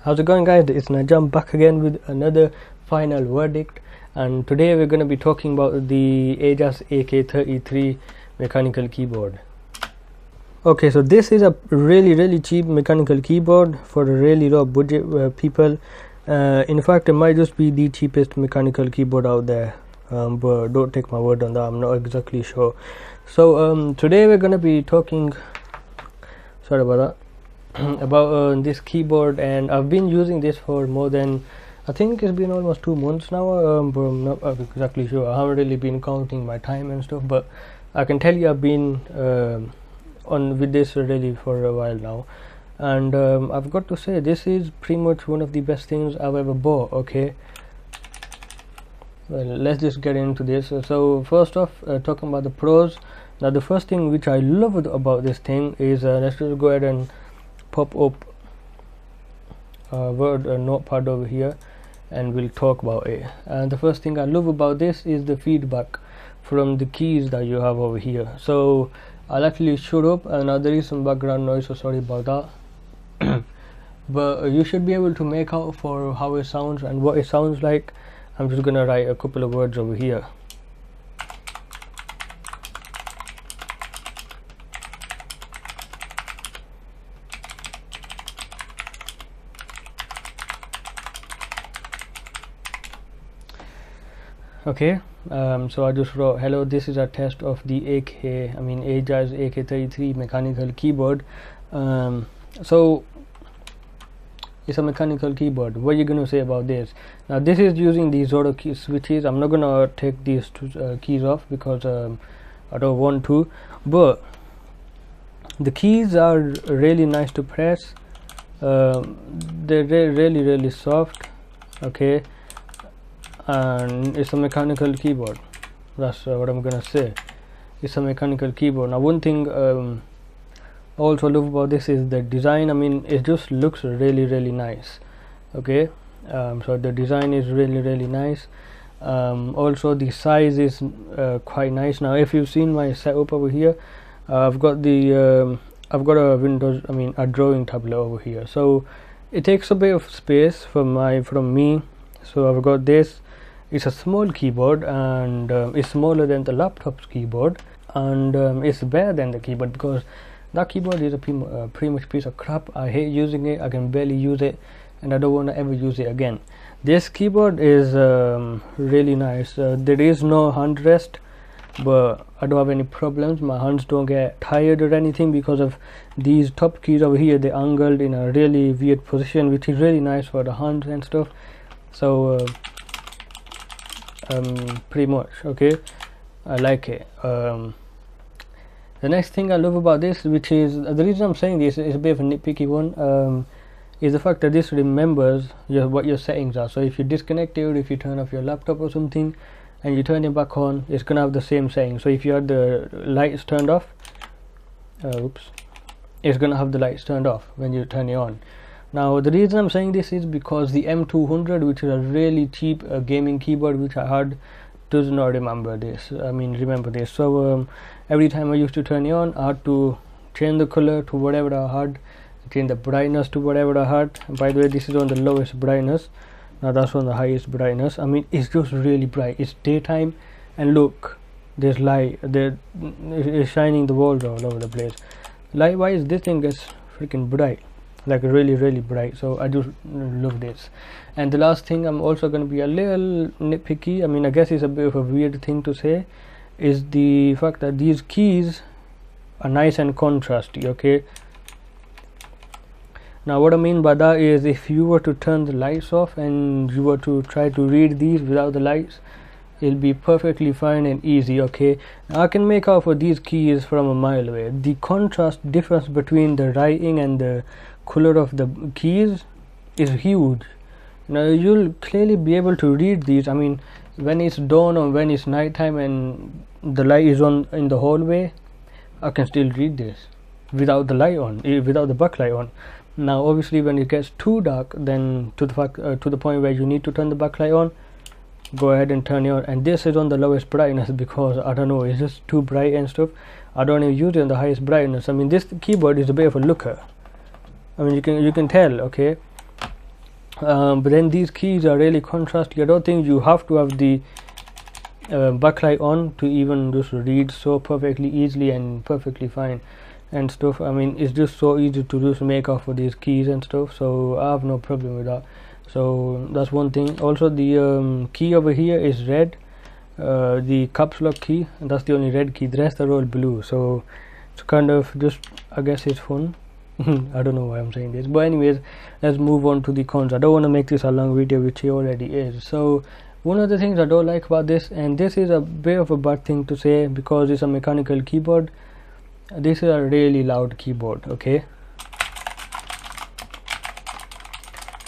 How's it going, guys? It's Najam back again with another final verdict, and today we're going to be talking about the Ajazz AK33 mechanical keyboard. Okay, so this is a really cheap mechanical keyboard for a really low budget people. In fact, it might just be the cheapest mechanical keyboard out there, but don't take my word on that, I'm not exactly sure. So today we're going to be talking, sorry about that, about this keyboard, and I've been using this for more than, I think it's been almost 2 months now, but I'm not exactly sure. I haven't really been counting my time and stuff, but I can tell you I've been on with this really for a while now, and I've got to say this is pretty much one of the best things I've ever bought. Okay, well, let's just get into this. So first off, talking about the pros. Now the first thing which I love about this thing is, let's just go ahead and pop up word notepad over here and we'll talk about it. And the first thing I love about this is the feedback from the keys that you have over here. So I'll actually shut up, and now there is some background noise, so sorry about that. But you should be able to make out for how it sounds and what it sounds like. I'm just gonna write a couple of words over here. Okay, so I just wrote, hello, this is a test of the Ajazz AK33 mechanical keyboard. So it's a mechanical keyboard. What are you gonna say about this? Now this is using these auto key switches. I'm not gonna take these two keys off because I don't want to, but the keys are really nice to press. They're really soft. Okay, and it's a mechanical keyboard. That's what I'm gonna say. It's a mechanical keyboard. Now one thing I also love about this is the design. I mean, it just looks really nice. Okay, so the design is really nice. Also the size is quite nice. Now if you've seen my setup over here, I've got a Windows, a drawing tablet over here, so it takes a bit of space from me. So I've got this. It's a small keyboard, and it's smaller than the laptop's keyboard, and it's better than the keyboard because that keyboard is a pretty much piece of crap. I hate using it. I can barely use it, and I don't want to ever use it again. This keyboard is really nice. There is no hand rest, but I don't have any problems. My hands don't get tired or anything because of these top keys over here. They're angled in a really weird position, which is really nice for the hands and stuff. So pretty much okay, I like it. The next thing I love about this, which is the reason I'm saying this is a bit of a nitpicky one, is the fact that this remembers what your settings are. So if you disconnect it, or if you turn off your laptop or something and you turn it back on, it's gonna have the same setting. So if you have the lights turned off, it's gonna have the lights turned off when you turn it on. Now the reason I'm saying this is because the M200, which is a really cheap gaming keyboard which I had, does not remember this. So every time I used to turn it on, I had to change the color to whatever I had, change the brightness to whatever I had. And by the way, this is on the lowest brightness. Now that's on the highest brightness. I mean, it's just really bright. It's daytime, and look, there's light. It's shining the walls all over the place. Likewise, this thing gets freaking bright, like really bright. So I just love this. And the last thing, I'm also going to be a little nitpicky. I mean, I guess it's a bit of a weird thing to say, is the fact that these keys are nice and contrasty. Okay, now what I mean by that is, if you were to turn the lights off and you were to try to read these without the lights, it'll be perfectly fine and easy. Okay, now I can make out for these keys from a mile away. The contrast difference between the writing and the color of the keys is huge. Now you'll clearly be able to read these. I mean, when it's dawn or when it's nighttime and the light is on in the hallway, I can still read this without the light on, without the backlight on. Now obviously when it gets too dark, then to the point where you need to turn the backlight on, go ahead and turn it on. And this is on the lowest brightness because I don't know, it's just too bright and stuff. I don't even use it on the highest brightness. I mean, this keyboard is a bit of a looker. I mean, you can tell. Okay, but then these keys are really contrasty. I don't think you have to have the backlight on to even just read so perfectly easily and perfectly fine and stuff. I mean, it's just so easy to just make off with these keys and stuff, so I have no problem with that. So that's one thing. Also, the key over here is red, the caps lock key, and that's the only red key. The rest are all blue, so it's kind of just, I guess it's fun. I don't know why I'm saying this, but anyways, let's move on to the cons. I don't want to make this a long video, which it already is. So one of the things I don't like about this, and this is a bit of a bad thing to say because it's a mechanical keyboard, this is a really loud keyboard. Okay,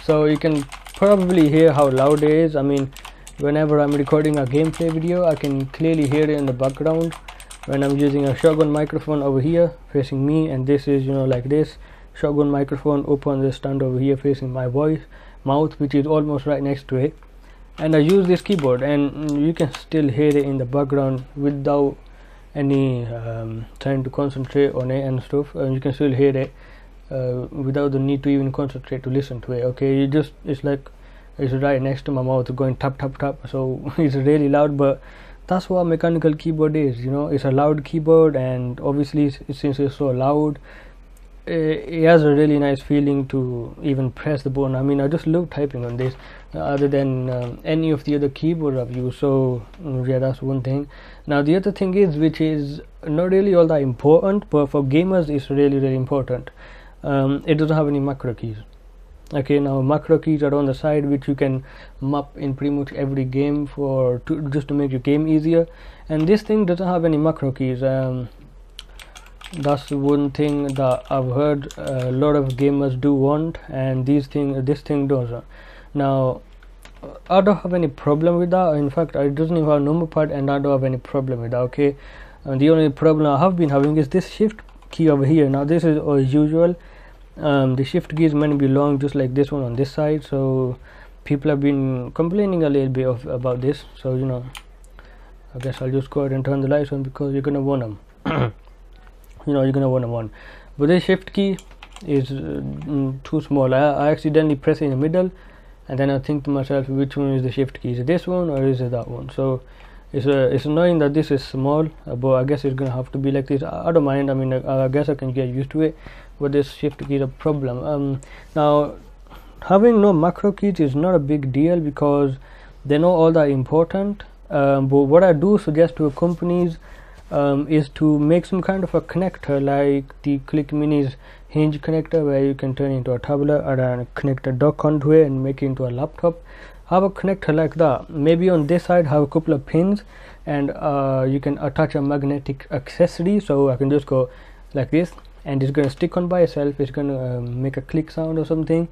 so you can probably hear how loud it is. I mean, whenever I'm recording a gameplay video, I can clearly hear it in the background when I'm using a shotgun microphone over here facing me, and this is, you know, like this shotgun microphone up on the stand over here facing my mouth, which is almost right next to it. And I use this keyboard, and you can still hear it in the background without any trying to concentrate on it and stuff, and you can still hear it without the need to even concentrate to listen to it. Okay, you just, it's like it's right next to my mouth going tap tap tap, so it's really loud. But that's what a mechanical keyboard is, you know. It's a loud keyboard, and obviously since it's so loud, it has a really nice feeling to even press the button. I mean, I just love typing on this other than any of the other keyboard I've used. So yeah, that's one thing. Now the other thing is, which is not really all that important, but for gamers it's really really important, it doesn't have any macro keys. Okay, now macro keys are on the side, which you can map in pretty much every game for just to make your game easier, and this thing doesn't have any macro keys. That's one thing that I've heard a lot of gamers do want, and this thing does. Now I don't have any problem with that. In fact, it doesn't even have a number pad, and I don't have any problem with that. Okay, and the only problem I have been having is this shift key over here. Now this is as usual. The shift key is meant to be long, just like this one on this side, so people have been complaining a little bit about this. So, you know, I guess I'll just go ahead and turn the lights on because you're gonna want them. You know, you're gonna want them on. But this shift key is too small. I accidentally press it in the middle, and then I think to myself, which one is the shift key? Is it this one or is it that one? So it's annoying that this is small, but I guess it's gonna have to be like this. I don't mind. I mean, I guess I can get used to it, but this shift key is a problem. Now having no macro keys is not a big deal because they're not all that important, but what I do suggest to companies is to make some kind of a connector like the Click Mini's hinge connector, where you can turn into a tablet and connect a dock onto it and make it into a laptop. Have a connector like that. Maybe on this side have a couple of pins, and you can attach a magnetic accessory, so I can just go like this and it's going to stick on by itself. It's going to make a click sound or something,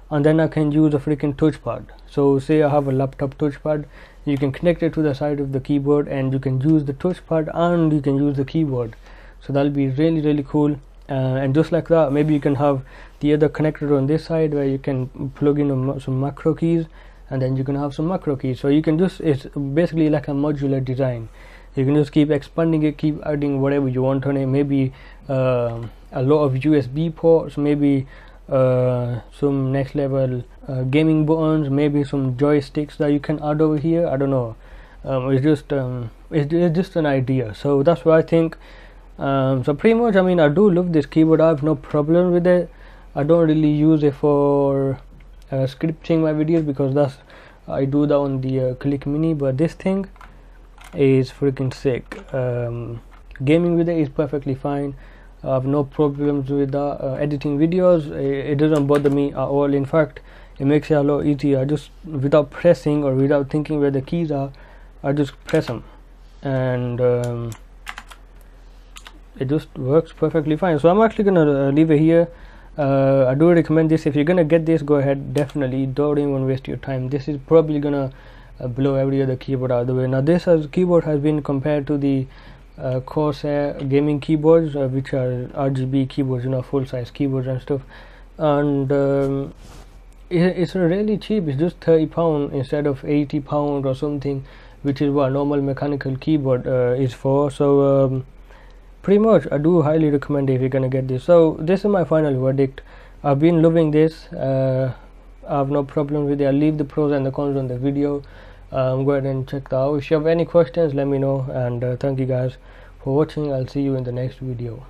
and then I can use a freaking touchpad. So say I have a laptop touchpad, you can connect it to the side of the keyboard, and you can use the touchpad and you can use the keyboard. So that'll be really really cool. And just like that, maybe you can have the other connector on this side where you can plug in some macro keys, and then you can have some macro keys. So you can just, it's basically like a modular design. You can just keep expanding it, keep adding whatever you want on it. Maybe a lot of USB ports, maybe some next level gaming buttons, maybe some joysticks that you can add over here. I don't know. It's just an idea. So that's what I think. So pretty much, I mean, I do love this keyboard. I have no problem with it. I don't really use it for scripting my videos because I do that on the Click Mini, but this thing is freaking sick. Gaming with it is perfectly fine. I have no problems with that. Editing videos, it doesn't bother me at all. In fact, it makes it a lot easier. I just, without pressing or without thinking where the keys are, I just press them, and it just works perfectly fine. So I'm actually gonna leave it here. I do recommend this. If you're gonna get this, go ahead, definitely. Don't even waste your time. This is probably gonna blow every other keyboard out of the way. Now this keyboard has been compared to the Corsair gaming keyboards, which are RGB keyboards, you know, full size keyboards and stuff, and it's really cheap. It's just £30 instead of £80 or something, which is what a normal mechanical keyboard is for. So pretty much I do highly recommend it if you're gonna get this. So this is my final verdict. I've been loving this. I have no problem with it. I'll leave the pros and the cons on the video. Go ahead and check that out. If you have any questions, let me know, and thank you guys for watching. I'll see you in the next video.